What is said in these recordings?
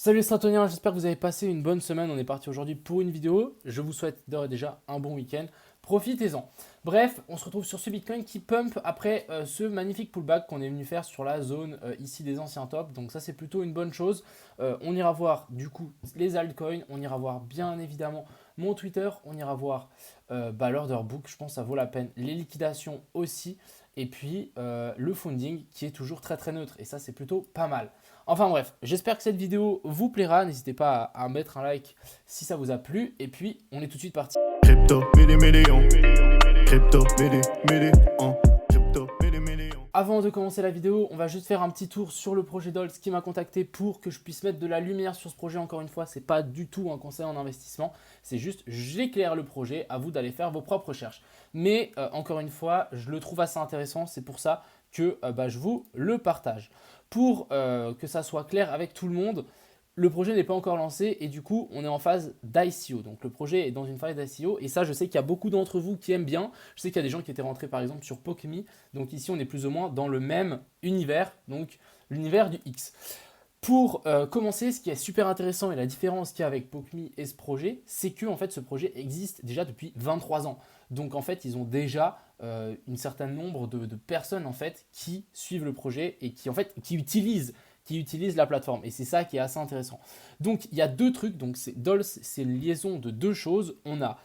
Salut les Stratoniens, j'espère que vous avez passé une bonne semaine. On est parti aujourd'hui pour une vidéo. Je vous souhaite d'ores et déjà un bon week-end. Profitez-en. Bref, on se retrouve sur ce Bitcoin qui pump après ce magnifique pullback qu'on est venu faire sur la zone ici des anciens tops. Donc ça c'est plutôt une bonne chose. On ira voir du coup les altcoins, on ira voir bien évidemment mon Twitter, on ira voir l'order book, je pense que ça vaut la peine. Les liquidations aussi. Et puis le funding qui est toujours très très neutre. Et ça c'est plutôt pas mal. Enfin bref, j'espère que cette vidéo vous plaira. N'hésitez pas à mettre un like si ça vous a plu. Et puis, on est tout de suite parti. Crypto, million. Crypto, million. Crypto, million. Avant de commencer la vidéo, on va juste faire un petit tour sur le projet Dols qui m'a contacté pour que je puisse mettre de la lumière sur ce projet. Encore une fois, c'est pas du tout un conseil en investissement. C'est juste, j'éclaire le projet. À vous d'aller faire vos propres recherches. Mais encore une fois, je le trouve assez intéressant. C'est pour ça que je vous le partage. Pour que ça soit clair avec tout le monde, le projet n'est pas encore lancé et du coup, on est en phase d'ICO. Donc le projet est dans une phase d'ICO et ça, je sais qu'il y a beaucoup d'entre vous qui aiment bien. Je sais qu'il y a des gens qui étaient rentrés par exemple sur Pokemi. Donc ici, on est plus ou moins dans le même univers, donc l'univers du X. Pour commencer, ce qui est super intéressant et la différence qu'il y a avec Pokemi et ce projet, c'est que en fait, ce projet existe déjà depuis 23 ans. Donc en fait, ils ont déjà un certain nombre de personnes en fait qui suivent le projet et qui en fait qui utilisent la plateforme. Et c'est ça qui est assez intéressant. Donc il y a deux trucs. Donc Dols, c'est une liaison de deux choses. On a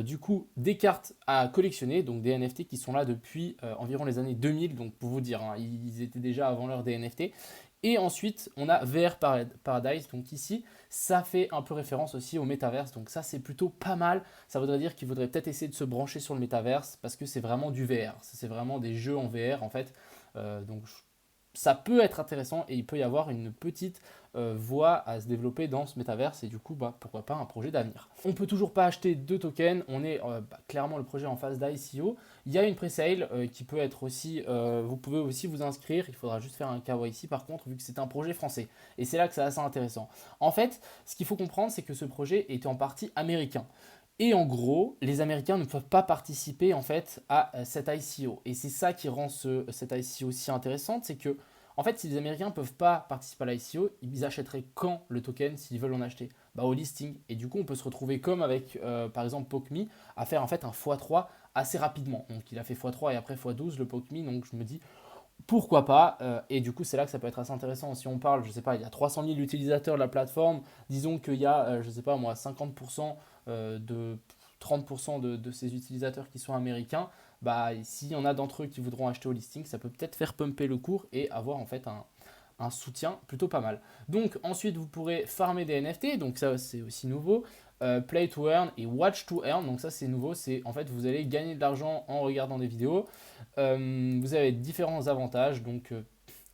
du coup des cartes à collectionner, donc des NFT qui sont là depuis environ les années 2000. Donc pour vous dire, hein, ils étaient déjà avant l'heure des NFT. Et ensuite, on a VR Paradise. Donc ici, ça fait un peu référence aussi au métaverse. Donc ça, c'est plutôt pas mal. Ça voudrait dire qu'il faudrait peut-être essayer de se brancher sur le métaverse parce que c'est vraiment du VR. C'est vraiment des jeux en VR en fait. Donc ça peut être intéressant et il peut y avoir une petite voie à se développer dans ce métaverse et du coup, pourquoi pas un projet d'avenir. On ne peut toujours pas acheter de tokens, on est clairement le projet en phase d'ICO. Il y a une pre-sale qui peut être aussi, vous pouvez aussi vous inscrire, il faudra juste faire un KYC par contre, vu que c'est un projet français. Et c'est là que c'est assez intéressant. En fait, ce qu'il faut comprendre, c'est que ce projet est en partie américain. Et en gros, les Américains ne peuvent pas participer en fait à cette ICO. Et c'est ça qui rend cette ICO si intéressante, c'est que en fait, si les Américains ne peuvent pas participer à l'ICO, ils achèteraient quand le token s'ils veulent en acheter? Au listing. Et du coup, on peut se retrouver comme avec par exemple Pokemi à faire en fait un x3 assez rapidement. Donc il a fait x3 et après x12 le Pokemi. Donc je me dis pourquoi pas. Et du coup, c'est là que ça peut être assez intéressant. Si on parle, je sais pas, il y a 300 000 utilisateurs de la plateforme, disons qu'il y a, je sais pas moi, 50% de 30% de ces utilisateurs qui sont américains, s'il y en a d'entre eux qui voudront acheter au listing, ça peut peut-être faire pumper le cours et avoir en fait un soutien plutôt pas mal. Donc ensuite vous pourrez farmer des NFT, donc ça c'est aussi nouveau. Play to earn et watch to earn, donc ça c'est nouveau, c'est en fait vous allez gagner de l'argent en regardant des vidéos. Vous avez différents avantages donc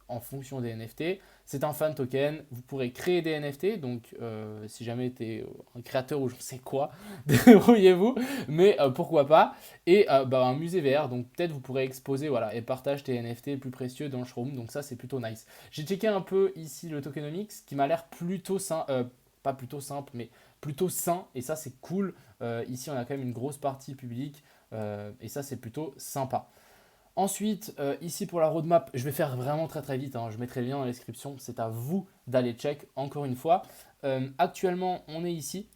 en fonction des NFT. C'est un fan token, vous pourrez créer des NFT, donc si jamais tu es un créateur ou je ne sais quoi, débrouillez-vous, mais pourquoi pas. Et un musée VR, donc peut-être vous pourrez exposer voilà, et partager tes NFT les plus précieux dans le showroom, donc ça c'est plutôt nice. J'ai checké un peu ici le tokenomics qui m'a l'air plutôt simple, pas plutôt simple, mais plutôt sain, et ça c'est cool. Ici on a quand même une grosse partie publique, et ça c'est plutôt sympa. Ensuite, ici pour la roadmap, je vais faire vraiment très très vite, hein, je mettrai le lien dans la description, c'est à vous d'aller check encore une fois. Actuellement, on est ici,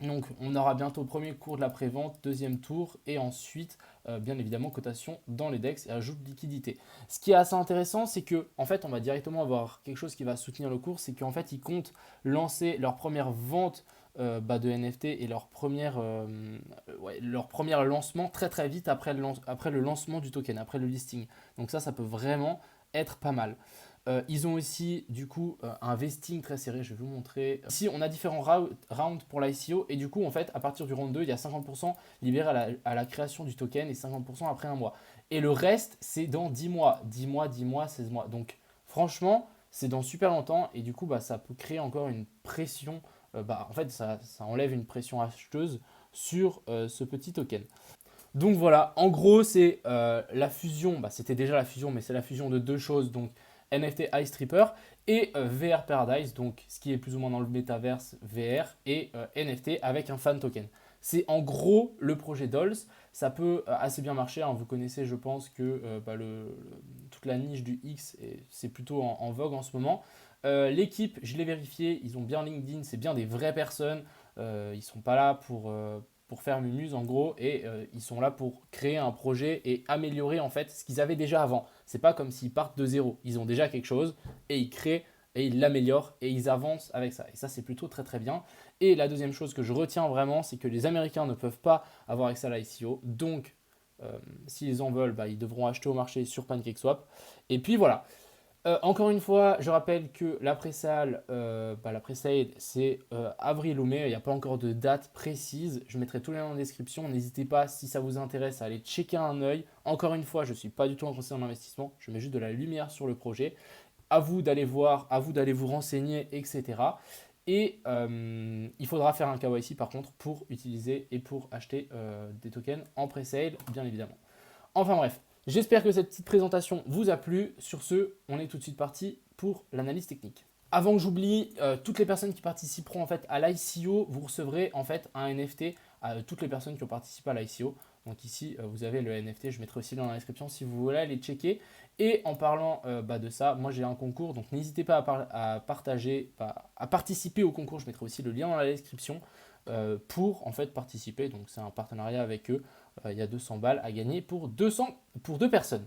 donc on aura bientôt premier cours de la prévente, deuxième tour, et ensuite, bien évidemment, cotation dans les DEX et ajout de liquidité. Ce qui est assez intéressant, c'est que en fait, on va directement avoir quelque chose qui va soutenir le cours, c'est qu'en fait, ils comptent lancer leur première vente de NFT et leur premier lancement très très vite après le lancement du token, après le listing. Donc ça peut vraiment être pas mal. Ils ont aussi du coup un vesting très serré, je vais vous montrer. Ici on a différents rounds pour l'ICO et du coup en fait à partir du round 2 il y a 50% libéré à la création du token et 50% après un mois. Et le reste c'est dans 10 mois, 10 mois, 10 mois, 16 mois. Donc franchement c'est dans super longtemps et du coup ça peut créer encore une pression, en fait ça enlève une pression acheteuse sur ce petit token. Donc voilà, en gros, c'est la fusion, c'était déjà la fusion, mais c'est la fusion de deux choses, donc NFT Ice Stripper et VR Paradise, donc ce qui est plus ou moins dans le métaverse VR et NFT avec un fan token. C'est en gros le projet Dolls, ça peut assez bien marcher, hein. Vous connaissez je pense que toute la niche du X, c'est plutôt en vogue en ce moment. L'équipe, je l'ai vérifié, ils ont bien LinkedIn, c'est bien des vraies personnes. Ils ne sont pas là pour faire mumuse en gros et ils sont là pour créer un projet et améliorer en fait ce qu'ils avaient déjà avant. C'est pas comme s'ils partent de zéro. Ils ont déjà quelque chose et ils créent et ils l'améliorent et ils avancent avec ça. Et ça, c'est plutôt très très bien. Et la deuxième chose que je retiens vraiment, c'est que les Américains ne peuvent pas avoir accès à l'ICO. Donc, s'ils en veulent, bah, ils devront acheter au marché sur PancakeSwap. Et puis voilà. Encore une fois, je rappelle que la pré-sale, c'est avril ou mai. Il n'y a pas encore de date précise. Je mettrai tous les liens en description. N'hésitez pas, si ça vous intéresse, à aller checker un œil. Encore une fois, je ne suis pas du tout un conseiller en investissement. Je mets juste de la lumière sur le projet. À vous d'aller voir, à vous d'aller vous renseigner, etc. Et il faudra faire un KYC par contre pour utiliser et pour acheter des tokens en pré-sale, bien évidemment. Enfin bref. J'espère que cette petite présentation vous a plu. Sur ce, on est tout de suite parti pour l'analyse technique. Avant que j'oublie, toutes les personnes qui participeront en fait à l'ICO, vous recevrez en fait un NFT à toutes les personnes qui ont participé à l'ICO. Donc ici, vous avez le NFT, je mettrai aussi dans la description si vous voulez aller checker. Et en parlant de ça, moi j'ai un concours, donc n'hésitez pas à partager, à participer au concours. Je mettrai aussi le lien dans la description pour en fait participer. Donc c'est un partenariat avec eux. Il y a 200 balles à gagner pour deux personnes.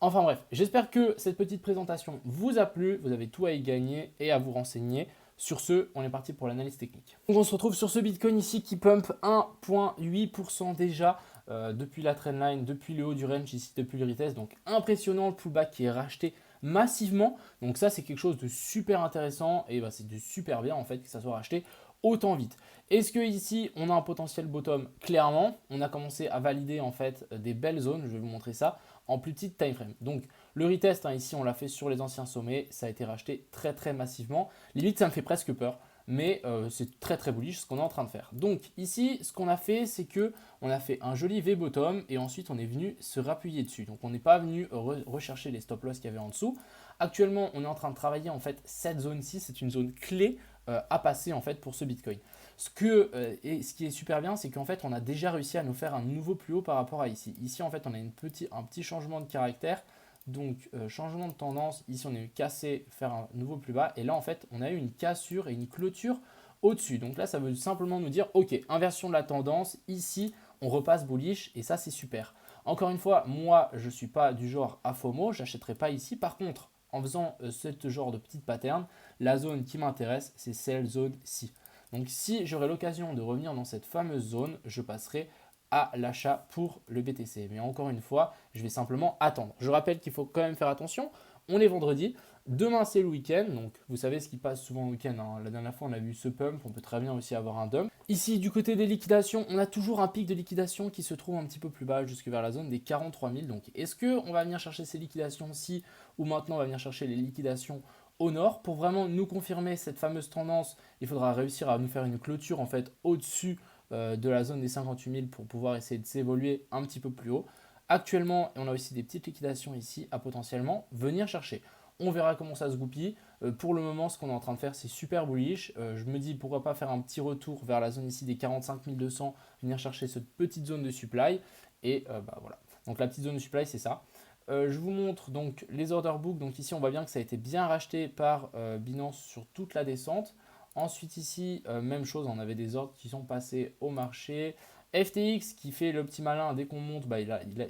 Enfin bref, j'espère que cette petite présentation vous a plu. Vous avez tout à y gagner et à vous renseigner. Sur ce, on est parti pour l'analyse technique. Donc on se retrouve sur ce Bitcoin ici qui pump 1,8% déjà depuis la trendline, depuis le haut du range ici, depuis le retest. Donc impressionnant le pullback qui est racheté massivement. Donc ça, c'est quelque chose de super intéressant et bah, c'est de super bien en fait que ça soit racheté autant vite. Est-ce que ici on a un potentiel bottom? Clairement, on a commencé à valider en fait des belles zones, je vais vous montrer ça en plus petite time frame. Donc le retest ici on l'a fait sur les anciens sommets, ça a été racheté très très massivement. Limite ça me fait presque peur, mais c'est très très bullish ce qu'on est en train de faire. Donc ici ce qu'on a fait c'est que on a fait un joli V bottom et ensuite on est venu se rappuyer dessus. Donc on n'est pas venu rechercher les stop loss qu'il y avait en dessous. Actuellement on est en train de travailler en fait cette zone-ci, c'est une zone clé à passer en fait pour ce Bitcoin. Ce qui est super bien, c'est qu'en fait, on a déjà réussi à nous faire un nouveau plus haut par rapport à ici. Ici, en fait, on a un petit changement de caractère. Donc, changement de tendance. Ici, on est cassé, faire un nouveau plus bas. Et là, en fait, on a eu une cassure et une clôture au-dessus. Donc là, ça veut simplement nous dire, OK, inversion de la tendance. Ici, on repasse bullish et ça, c'est super. Encore une fois, moi, je ne suis pas du genre à FOMO. Je n'achèterai pas ici. Par contre, en faisant ce genre de petite pattern, la zone qui m'intéresse, c'est cette zone-ci. Donc si j'aurai l'occasion de revenir dans cette fameuse zone, je passerai à l'achat pour le BTC. Mais encore une fois, je vais simplement attendre. Je rappelle qu'il faut quand même faire attention. On est vendredi. Demain, c'est le week-end. Donc, vous savez ce qui passe souvent le week-end. Hein. La dernière fois, on a vu ce pump. On peut très bien aussi avoir un dump. Ici, du côté des liquidations, on a toujours un pic de liquidation qui se trouve un petit peu plus bas, jusque vers la zone des 43 000. Donc, est-ce qu'on va venir chercher ces liquidations-ci ou maintenant on va venir chercher les liquidations au nord? Pour vraiment nous confirmer cette fameuse tendance, il faudra réussir à nous faire une clôture en fait au-dessus de la zone des 58 000 pour pouvoir essayer de s'évoluer un petit peu plus haut. Actuellement, on a aussi des petites liquidations ici à potentiellement venir chercher. On verra comment ça se goupille. Pour le moment, ce qu'on est en train de faire, c'est super bullish. Je me dis pourquoi pas faire un petit retour vers la zone ici des 45 200, venir chercher cette petite zone de supply. Et voilà. Donc la petite zone de supply, c'est ça. Je vous montre donc les order books. Donc ici, on voit bien que ça a été bien racheté par Binance sur toute la descente. Ensuite ici, même chose, on avait des ordres qui sont passés au marché. FTX qui fait le petit malin, dès qu'on monte,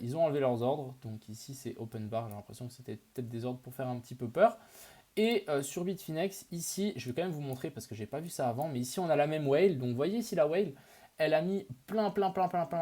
ils ont enlevé leurs ordres. Donc ici, c'est open bar. J'ai l'impression que c'était peut-être des ordres pour faire un petit peu peur. Et sur Bitfinex, ici, je vais quand même vous montrer parce que je n'ai pas vu ça avant. Mais ici, on a la même whale. Donc vous voyez ici la whale, elle a mis plein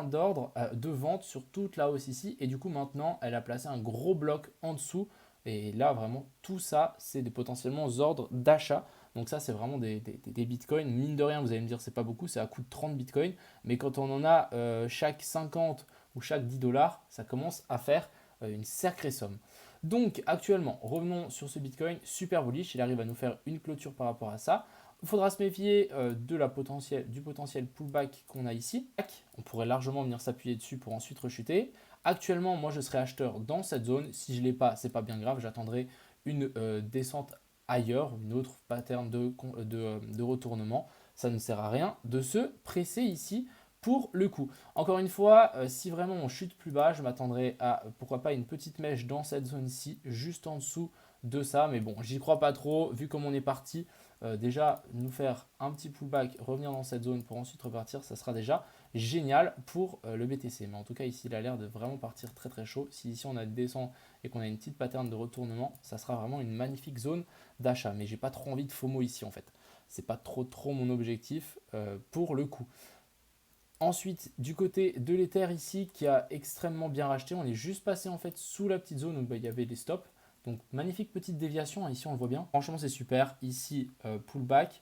d'ordres de vente sur toute la hausse ici. Et du coup, maintenant, elle a placé un gros bloc en dessous. Et là, vraiment, tout ça, c'est des potentiellement ordres d'achat. Donc ça, c'est vraiment des bitcoins. Mine de rien, vous allez me dire, c'est pas beaucoup, c'est à coût de 30 bitcoins. Mais quand on en a chaque 50 ou chaque 10 dollars, ça commence à faire une sacrée somme. Donc actuellement, revenons sur ce bitcoin, super bullish. Il arrive à nous faire une clôture par rapport à ça. Il faudra se méfier du potentiel pullback qu'on a ici. On pourrait largement venir s'appuyer dessus pour ensuite rechuter. Actuellement, moi, je serai acheteur dans cette zone. Si je ne l'ai pas, ce n'est pas bien grave. J'attendrai une descente ailleurs, une autre pattern de retournement. Ça ne sert à rien de se presser ici pour le coup. Encore une fois, si vraiment on chute plus bas, je m'attendrai à pourquoi pas une petite mèche dans cette zone-ci, juste en dessous de ça. Mais bon, j'y crois pas trop, vu comme on est parti. Déjà, nous faire un petit pullback, revenir dans cette zone pour ensuite repartir, ça sera déjà génial pour le BTC. Mais en tout cas, ici, il a l'air de vraiment partir très très chaud. Si ici, on a une descente et qu'on a une petite pattern de retournement, ça sera vraiment une magnifique zone d'achat. Mais j'ai pas trop envie de FOMO ici, en fait. C'est pas trop mon objectif pour le coup. Ensuite, du côté de l'Ether ici, qui a extrêmement bien racheté, on est juste passé en fait sous la petite zone où il y avait les stops. Donc, magnifique petite déviation, hein, ici on le voit bien. Franchement, c'est super. Ici, pullback,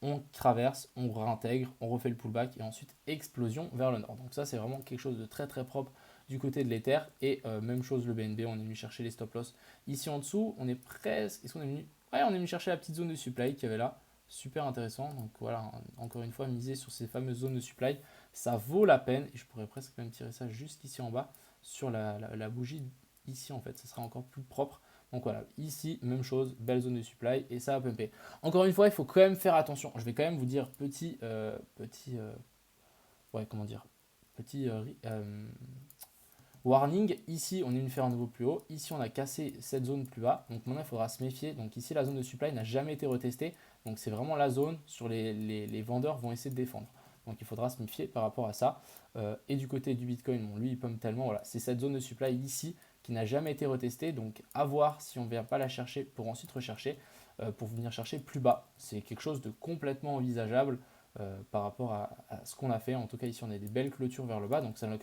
on traverse, on réintègre, on refait le pullback et ensuite explosion vers le nord. Donc ça, c'est vraiment quelque chose de très très propre du côté de l'Ether. Et même chose le BNB, on est venu chercher les stop loss. Ici en dessous, on est presque... Est-ce qu'on est venu... Ouais, on est venu chercher la petite zone de supply qu'il y avait là. Super intéressant. Donc voilà, encore une fois, miser sur ces fameuses zones de supply, ça vaut la peine. Et je pourrais presque même tirer ça jusqu'ici en bas sur la bougie ici en fait. Ça sera encore plus propre. Donc voilà, ici, même chose, belle zone de supply et ça va pumper. Encore une fois, il faut quand même faire attention. Je vais quand même vous dire petit warning. Ici, on est venu faire un nouveau plus haut. Ici, on a cassé cette zone plus bas. Donc maintenant, il faudra se méfier. Donc ici, la zone de supply n'a jamais été retestée. Donc c'est vraiment la zone sur les vendeurs vont essayer de défendre. Donc il faudra se méfier par rapport à ça. Et du côté du Bitcoin, bon, lui, il pump tellement. Voilà, c'est cette zone de supply ici qui n'a jamais été retestée. Donc à voir si on ne vient pas la chercher pour ensuite rechercher, pour venir chercher plus bas. C'est quelque chose de complètement envisageable par rapport à ce qu'on a fait. En tout cas, ici, on a des belles clôtures vers le bas. Donc ça nous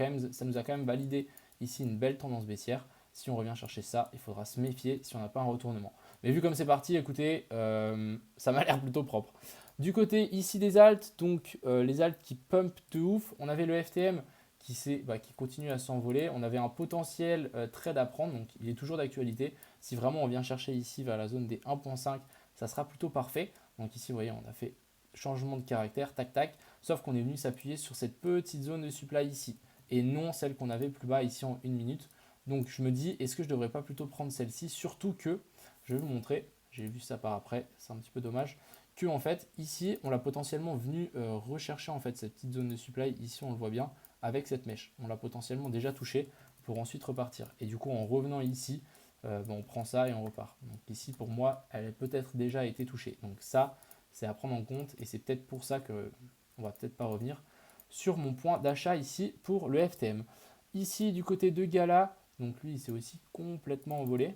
a quand même validé ici une belle tendance baissière. Si on revient chercher ça, il faudra se méfier si on n'a pas un retournement. Mais vu comme c'est parti, écoutez, ça m'a l'air plutôt propre. Du côté ici des alts, donc les alts qui pump de ouf, on avait le FTM qui continue à s'envoler. On avait un potentiel trade à prendre, donc il est toujours d'actualité. Si vraiment on vient chercher ici vers la zone des 1.5, ça sera plutôt parfait. Donc ici, vous voyez, on a fait changement de caractère, tac tac, sauf qu'on est venu s'appuyer sur cette petite zone de supply ici, et non celle qu'on avait plus bas ici en 1 minute. Donc je me dis, est-ce que je ne devrais pas plutôt prendre celle-ci, surtout que, je vais vous montrer, j'ai vu ça par après, c'est un petit peu dommage, que en fait ici on l'a potentiellement venu rechercher en fait cette petite zone de supply, ici on le voit bien, avec cette mèche, on l'a potentiellement déjà touché pour ensuite repartir. Et du coup en revenant ici, on prend ça et on repart. Donc ici pour moi, elle a peut-être déjà été touchée. Donc ça, c'est à prendre en compte et c'est peut-être pour ça que on va peut-être pas revenir sur mon point d'achat ici pour le FTM. Ici du côté de Gala, donc lui il s'est aussi complètement envolé.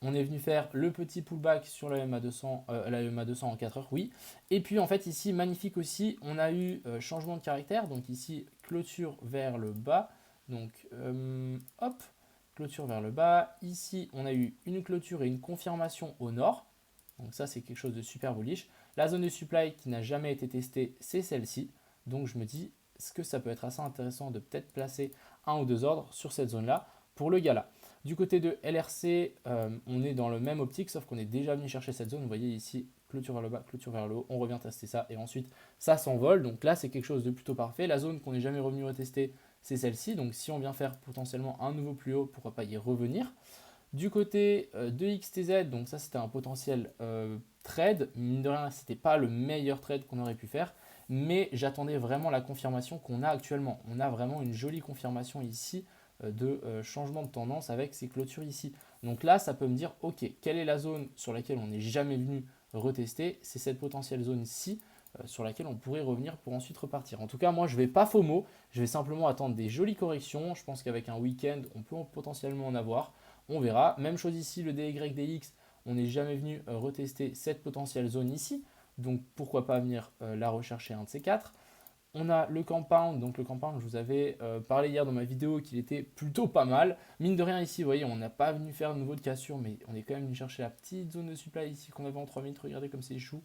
On est venu faire le petit pullback sur la EMA200, en 4 heures, oui. Et puis en fait ici, magnifique aussi, on a eu changement de caractère. Donc ici, clôture vers le bas. Donc hop, clôture vers le bas. Ici, on a eu une clôture et une confirmation au nord. Donc ça, c'est quelque chose de super bullish. La zone de supply qui n'a jamais été testée, c'est celle-ci. Donc je me dis, est-ce que ça peut être assez intéressant de peut-être placer un ou deux ordres sur cette zone-là pour le gala. Du côté de LRC, on est dans le même optique, sauf qu'on est déjà venu chercher cette zone. Vous voyez ici, clôture vers le bas, clôture vers le haut. On revient tester ça et ensuite, ça s'envole. Donc là, c'est quelque chose de plutôt parfait. La zone qu'on n'est jamais revenu retester, c'est celle-ci. Donc si on vient faire potentiellement un nouveau plus haut, pourquoi pas y revenir. Du côté de XTZ, donc ça, c'était un potentiel trade. Mine de rien, ce n'était pas le meilleur trade qu'on aurait pu faire. Mais j'attendais vraiment la confirmation qu'on a actuellement. On a vraiment une jolie confirmation ici de changement de tendance avec ces clôtures ici. Donc là, ça peut me dire, ok, quelle est la zone sur laquelle on n'est jamais venu retester? C'est cette potentielle zone-ci sur laquelle on pourrait revenir pour ensuite repartir. En tout cas, moi, je ne vais pas FOMO, je vais simplement attendre des jolies corrections. Je pense qu'avec un week-end, on peut potentiellement en avoir. On verra. Même chose ici, le DYDX, on n'est jamais venu retester cette potentielle zone ici. Donc pourquoi pas venir la rechercher un de ces quatre. On a le compound, donc le compound, je vous avais parlé hier dans ma vidéo qu'il était plutôt pas mal. Mine de rien ici, vous voyez, on n'a pas venu faire de nouveau de cassure, mais on est quand même venu chercher la petite zone de supply ici qu'on avait en 3 minutes. Regardez comme c'est échoue.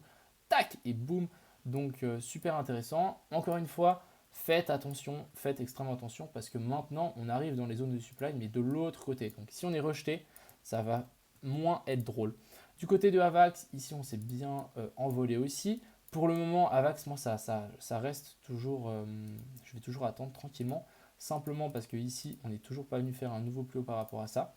Tac, et boum. Donc super intéressant. Encore une fois, faites attention, faites extrêmement attention parce que maintenant, on arrive dans les zones de supply, mais de l'autre côté. Donc si on est rejeté, ça va moins être drôle. Du côté de Avax, ici, on s'est bien envolé aussi. Pour le moment, Avax, moi, ça reste toujours, je vais toujours attendre tranquillement, simplement parce que ici, on n'est toujours pas venu faire un nouveau plus haut par rapport à ça.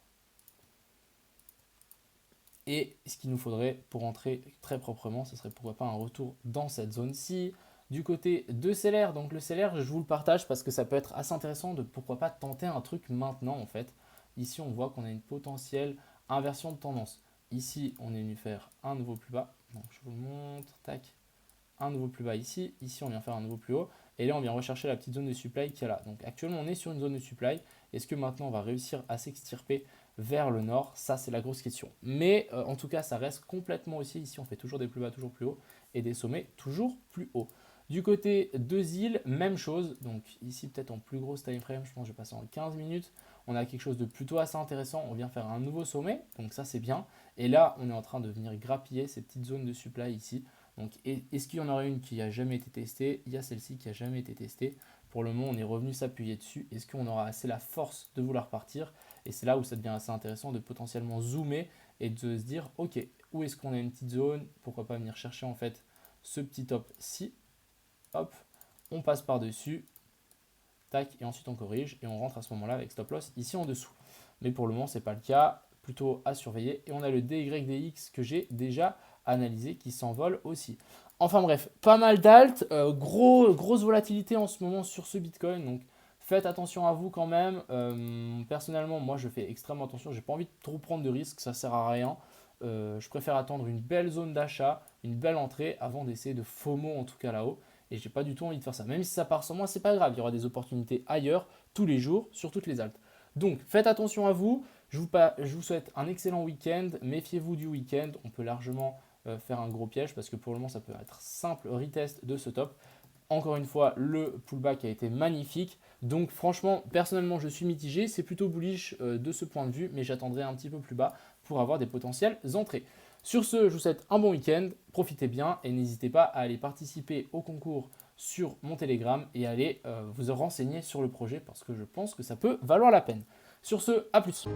Et ce qu'il nous faudrait pour entrer très proprement, ce serait pourquoi pas un retour dans cette zone-ci. Du côté de Celer, donc le Celer, je vous le partage parce que ça peut être assez intéressant de pourquoi pas tenter un truc maintenant en fait. ici on voit qu'on a une potentielle inversion de tendance. Ici, on est venu faire un nouveau plus bas. Donc, je vous le montre, tac, un nouveau plus bas ici. Ici, on vient faire un nouveau plus haut. Et là, on vient rechercher la petite zone de supply qu'il y a là. Donc, actuellement, on est sur une zone de supply. Est-ce que maintenant, on va réussir à s'extirper vers le nord? Ça, c'est la grosse question. Mais en tout cas, ça reste complètement haussier. Ici, on fait toujours des plus bas, toujours plus hauts et des sommets toujours plus hauts. Du côté de Zil, même chose. Donc, ici, peut-être en plus grosse time frame, je pense que je vais passer en 15 minutes. On a quelque chose de plutôt assez intéressant. On vient faire un nouveau sommet. Donc, ça, c'est bien. Et là, on est en train de venir grappiller ces petites zones de supply ici. Donc, est-ce qu'il y en aurait une qui n'a jamais été testée? Il y a celle-ci qui n'a jamais été testée. Pour le moment, on est revenu s'appuyer dessus. Est-ce qu'on aura assez la force de vouloir partir? Et c'est là où ça devient assez intéressant de potentiellement zoomer et de se dire, ok, où est-ce qu'on a une petite zone? Pourquoi pas venir chercher en fait ce petit top-ci. Hop, on passe par-dessus. Tac, et ensuite on corrige et on rentre à ce moment-là avec stop loss ici en dessous. Mais pour le moment, ce n'est pas le cas. Plutôt à surveiller. Et on a le DYDX que j'ai déjà analysé qui s'envole aussi. Enfin bref, pas mal d'alt, grosse volatilité en ce moment sur ce Bitcoin. Donc faites attention à vous quand même. Personnellement, moi je fais extrêmement attention. J'ai pas envie de trop prendre de risques, ça sert à rien. Je préfère attendre une belle zone d'achat, une belle entrée avant d'essayer de FOMO en tout cas là-haut. Et j'ai pas du tout envie de faire ça. Même si ça part sans moi, c'est pas grave. Il y aura des opportunités ailleurs tous les jours sur toutes les altes. Donc faites attention à vous. Je vous souhaite un excellent week-end. Méfiez-vous du week-end. On peut largement faire un gros piège parce que pour le moment, ça peut être simple retest de ce top. Encore une fois, le pullback a été magnifique. Donc franchement, personnellement, je suis mitigé. C'est plutôt bullish de ce point de vue, mais j'attendrai un petit peu plus bas pour avoir des potentielles entrées. Sur ce, je vous souhaite un bon week-end. Profitez bien et n'hésitez pas à aller participer au concours sur mon Telegram et aller vous renseigner sur le projet parce que je pense que ça peut valoir la peine. Sur ce, à plus.